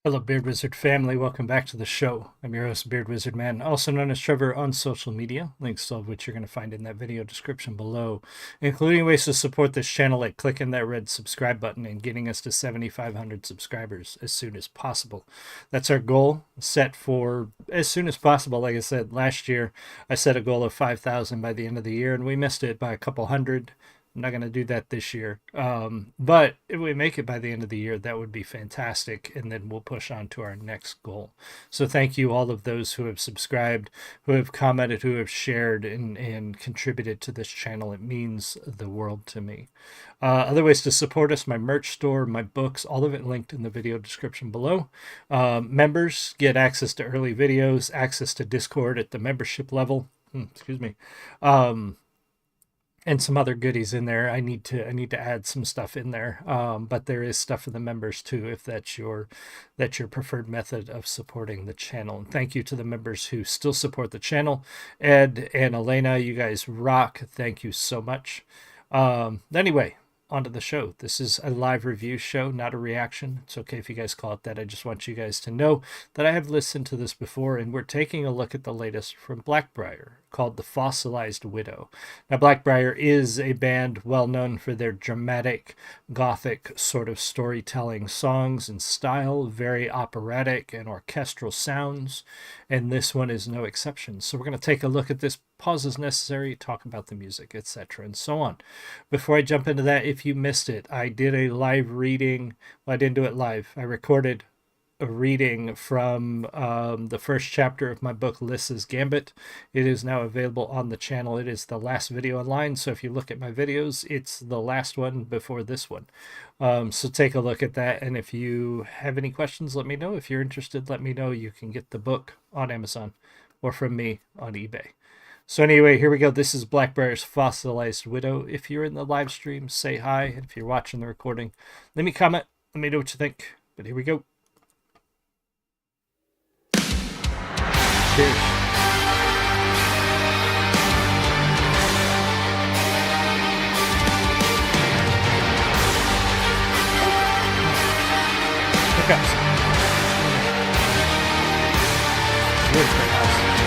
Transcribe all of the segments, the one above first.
Hello, Beard Wizard family. Welcome back to the show. I'm your host, Beard Wizard Man, also known as Trevor on social media, links to all of which you're going to find in that video description below, including ways to support this channel like clicking that red subscribe button and getting us to 7,500 subscribers as soon as possible. That's our goal, set for as soon as possible. Like I said, last year I set a goal of 5,000 by the end of the year, and we missed it by a couple hundred. I'm not going to do that this year. But if we make it by the end of the year, that would be fantastic. And then we'll push on to our next goal. So thank you all of those who have subscribed, who have commented, who have shared and contributed to this channel. It means the world to me. Other ways to support us, my merch store, my books, all of it linked in the video description below. Members get access to early videos, access to Discord at the membership level. Excuse me. And some other goodies in there. I need to add some stuff in there, but there is stuff for the members too, if that's your preferred method of supporting the channel. And thank you to the members who still support the channel. Ed and Elena, you guys rock. Thank you so much. Anyway, on to the show. This is a live review show, not a reaction. It's okay if you guys call it that. I just want you guys to know that I have listened to this before, and we're taking a look at the latest from Blackbriar, called The Fossilized Widow. Now, Blackbriar is a band well known for their dramatic, gothic sort of storytelling songs and style, very operatic and orchestral sounds, and this one is no exception. So we're going to take a look at this, pause as necessary, talk about the music, etc., and so on. Before I jump into that, if you missed it, I did a live reading. Well, I didn't do it live. I recorded a reading from the first chapter of my book, Lys's Gambit. It is now available on the channel. It is the last video online, so if you look at my videos, it's the last one before this one. So take a look at that, and if you have any questions, let me know. If you're interested, let me know. You can get the book on Amazon or from me on eBay. So anyway, here we go. This is Blackbriar's Fossilized Widow. If you're in the live stream, say hi. And if you're watching the recording, let me comment. Let me know what you think. But here we go. Cheers. Look up. Really great house.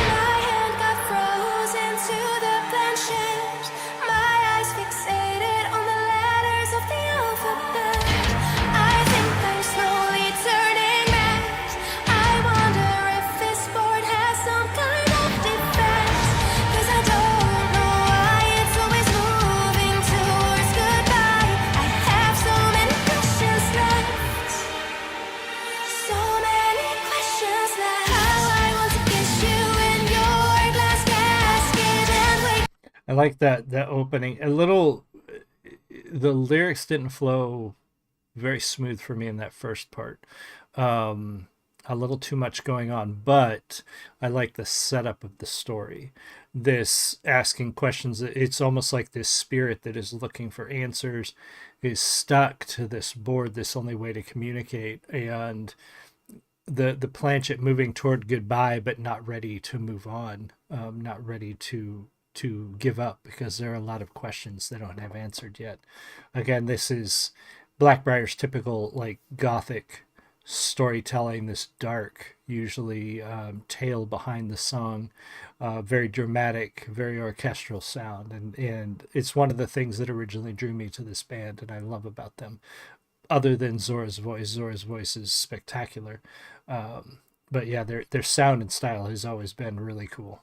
I like that opening. A little, the lyrics didn't flow very smooth for me in that first part. A little too much going on, but I like the setup of the story. This asking questions, it's almost like this spirit that is looking for answers is stuck to this board, this only way to communicate, and the planchet moving toward goodbye, but not ready to move on, not ready to give up, because there are a lot of questions they don't have answered yet. Again, this is Blackbriar's typical like gothic storytelling, this dark, usually tale behind the song, very dramatic, very orchestral sound, and it's one of the things that originally drew me to this band, and I love about them. Other than Zora's voice is spectacular, but yeah, their sound and style has always been really cool.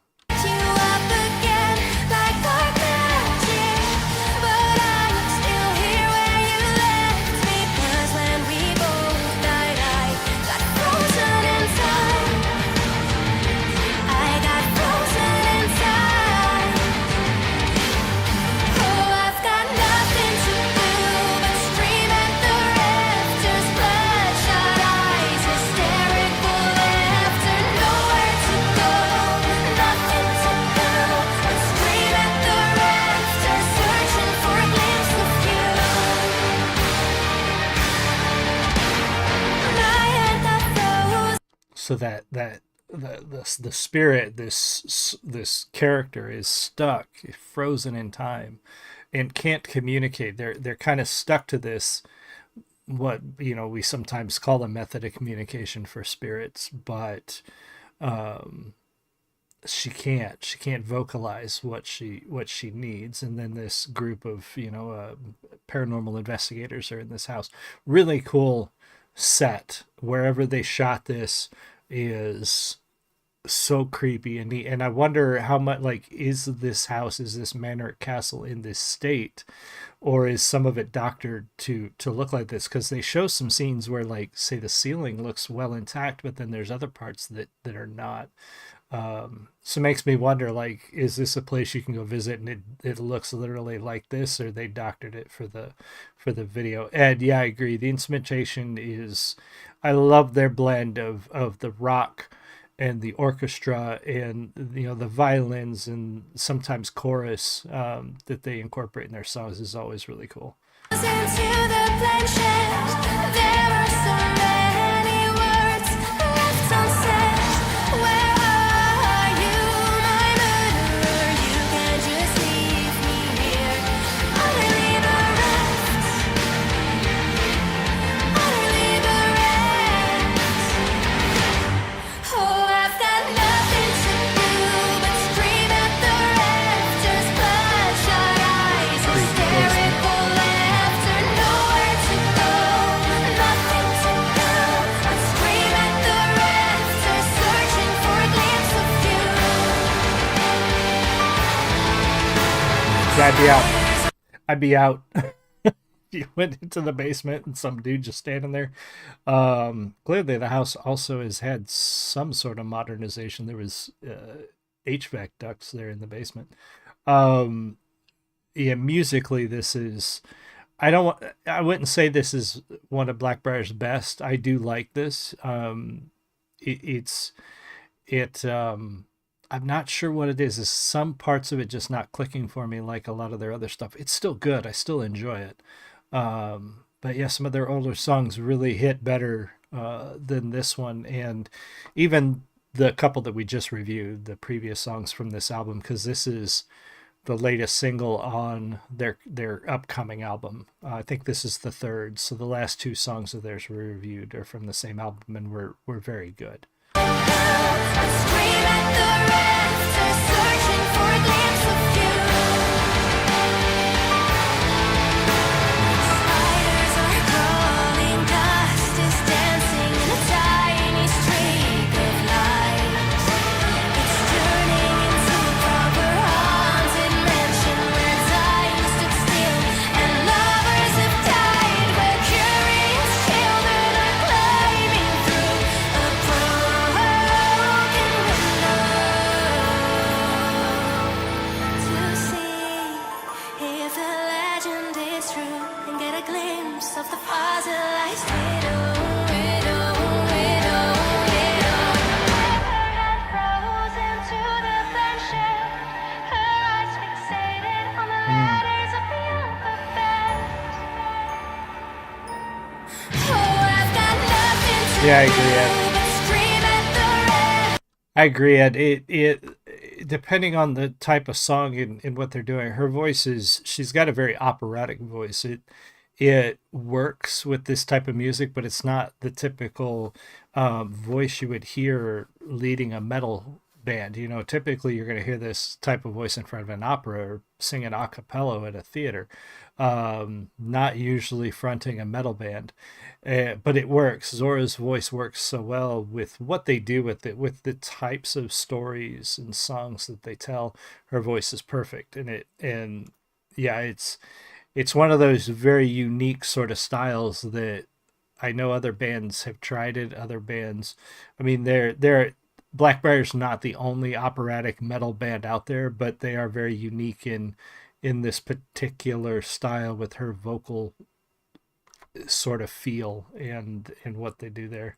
So the spirit, this character is stuck, frozen in time, and can't communicate. They're kind of stuck to this what we sometimes call a method of communication for spirits, but she can't vocalize what she needs. And then this group of paranormal investigators are in this house. Really cool set. Wherever they shot this is so creepy and neat. And I wonder how much, like, is this manor castle in this state, or is some of it doctored to look like this? Because they show some scenes where, like, say the ceiling looks well intact, but then there's other parts that are not. So it makes me wonder, like, is this a place you can go visit and it looks literally like this, or they doctored it for the video? And yeah, I agree. The instrumentation is, I love their blend of the rock and the orchestra and the violins and sometimes chorus that they incorporate in their songs is always really cool. I'd be out. You went into the basement and some dude just standing there. Clearly, the house also has had some sort of modernization. There was HVAC ducts there in the basement. Um, yeah, musically, this is. I wouldn't say this is one of Blackbriar's best. I do like this. It, it's it I'm not sure what it is. Some parts of it just not clicking for me like a lot of their other stuff. It's still good. I still enjoy it. But yeah, some of their older songs really hit better than this one, and even the couple that we just reviewed, the previous songs from this album, because this is the latest single on their upcoming album. I think this is the third. So the last two songs of theirs we reviewed are from the same album and were very good. Yeah, I agree, Ed. It depending on the type of song and what they're doing, her voice she's got a very operatic voice. It works with this type of music, but it's not the typical voice you would hear leading a metal band. Typically you're going to hear this type of voice in front of an opera or singing a cappella at a theater, not usually fronting a metal band. But it works. Zora's voice works so well with what they do with it, with the types of stories and songs that they tell. Her voice is perfect, and yeah, it's one of those very unique sort of styles that I know other bands have tried it. Other bands, I mean, they're Blackbriar's not the only operatic metal band out there, but they are very unique in this particular style with her vocal sort of feel and what they do there.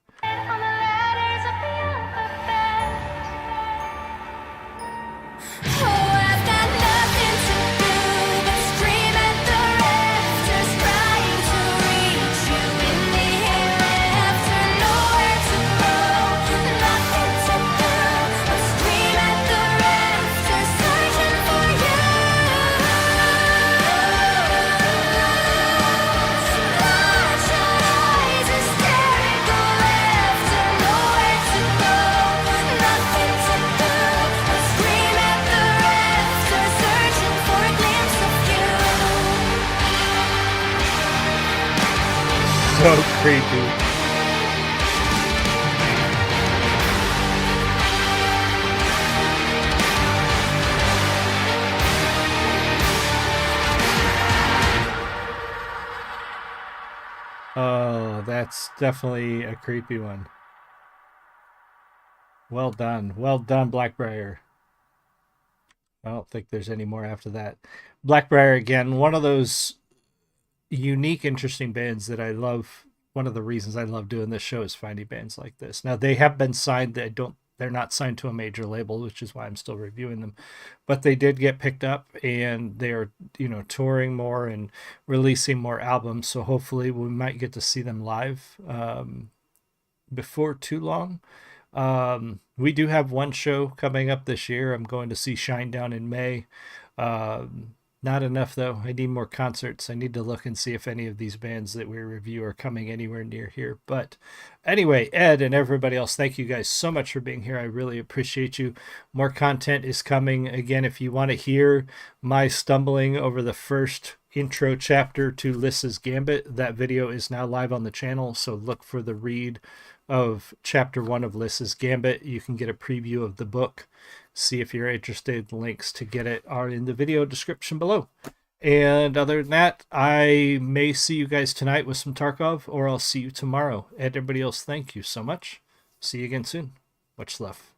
so creepy. Oh, that's definitely a creepy one. Well done. Well done, Blackbriar. I don't think there's any more after that. Blackbriar, again, one of those unique, interesting bands that I love. One of the reasons I love doing this show is finding bands like this. Now they have been signed. They're not signed to a major label, which is why I'm still reviewing them. But they did get picked up, and they're touring more and releasing more albums. So hopefully we might get to see them live before too long. We do have one show coming up this year. I'm going to see Shinedown in May. Not enough though. I need more concerts. I need to look and see if any of these bands that we review are coming anywhere near here. But anyway, Ed and everybody else, thank you guys so much for being here. I really appreciate you. More content is coming. Again, if you want to hear my stumbling over the first intro chapter to Lys's Gambit, that video is now live on the channel. So look for the read of chapter 1 of Lys's Gambit. You can get a preview of the book. See if you're interested. The links to get it are in the video description below. And other than that, I may see you guys tonight with some Tarkov, or I'll see you tomorrow. And everybody else, thank you so much. See you again soon. Much love.